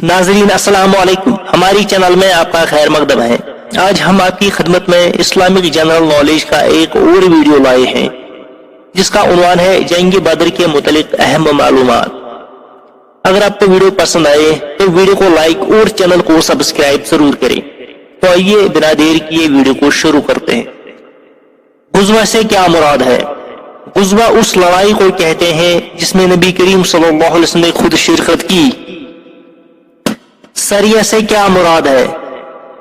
ناظرین السلام علیکم، ہماری چینل میں آپ کا خیر مقدم ہے۔ آج ہم آپ کی خدمت میں اسلامک جنرل نالج کا ایک اور ویڈیو لائے ہیں جس کا عنوان ہے جنگ بدر کے متعلق اہم معلومات۔ اگر آپ کو ویڈیو پسند آئے تو ویڈیو کو لائک اور چینل کو سبسکرائب ضرور کریں۔ تو آئیے بنا دیر کیے ویڈیو کو شروع کرتے ہیں۔ غزوہ سے کیا مراد ہے؟ غزوہ اس لڑائی کو کہتے ہیں جس میں نبی کریم صلی اللہ علیہ وسلم نے خود شرکت کی۔ سریہ سے کیا مراد ہے؟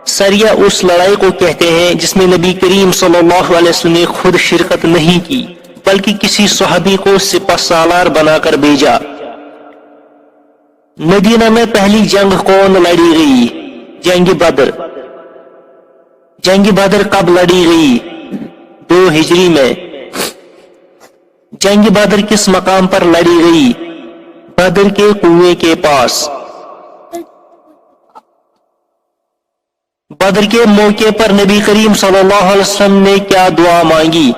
سریہ اس لڑائی کو کہتے ہیں جس میں نبی کریم صلی اللہ علیہ وسلم نے خود شرکت نہیں کی بلکہ کسی صحابی کو سپہ سالار بنا کر بھیجا۔ مدینہ میں پہلی جنگ کون لڑی گئی؟ جنگ بدر۔ جنگ بدر کب لڑی گئی؟ 2 ہجری میں۔ جنگ بدر کس مقام پر لڑی گئی؟ بدر کے کنویں کے پاس۔ بدر کے موقع پر نبی کریم صلی اللہ علیہ وسلم نے کیا دعا مانگی؟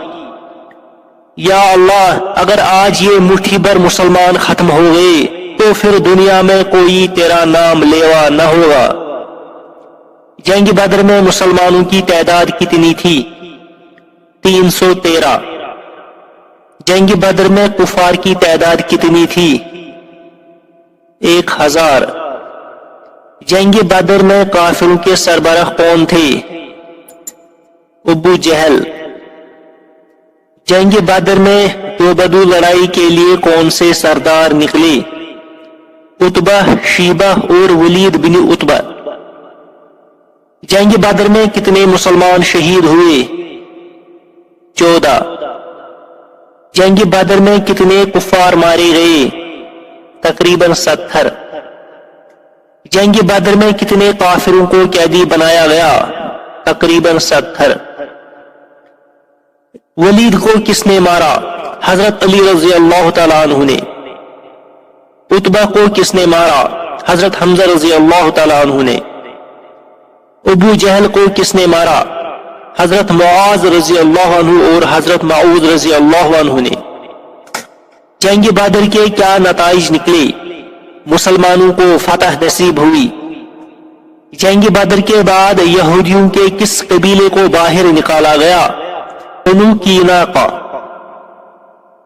یا اللہ، اگر آج یہ مٹھی بھر مسلمان ختم ہو گئے تو پھر دنیا میں کوئی تیرا نام لیوا نہ ہوگا۔ جنگ بدر میں مسلمانوں کی تعداد کتنی تھی؟ 313۔ جنگ بدر میں کفار کی تعداد کتنی تھی؟ 1000۔ جنگ بدر میں کافروں کے سربراہ کون تھے؟ ابو جہل۔ جنگ بدر میں دوبدو لڑائی کے لیے کون سے سردار نکلے؟ عتبہ، شیبہ اور ولید بن عتبہ۔ جنگ بدر میں کتنے مسلمان شہید ہوئے؟ 14۔ جنگ بدر میں کتنے کفار مارے گئے؟ تقریباً 70۔ جنگ بدر میں کتنے کافروں کو قیدی بنایا گیا؟ تقریباً 70۔ ولید کو کس نے مارا؟ حضرت علی رضی اللہ تعالیٰ عنہ نے۔ عتبہ کو کس نے مارا؟ حضرت حمزہ رضی اللہ تعالیٰ عنہ نے۔ ابو جہل کو کس نے مارا؟ حضرت معاذ رضی اللہ عنہ اور حضرت معوذ رضی اللہ عنہ نے۔ جنگ بدر کے کیا نتائج نکلے؟ مسلمانوں کو فتح نصیب ہوئی۔ جنگ بدر کے بعد یہودیوں کے کس قبیلے کو باہر نکالا گیا؟ بنو قینقاع۔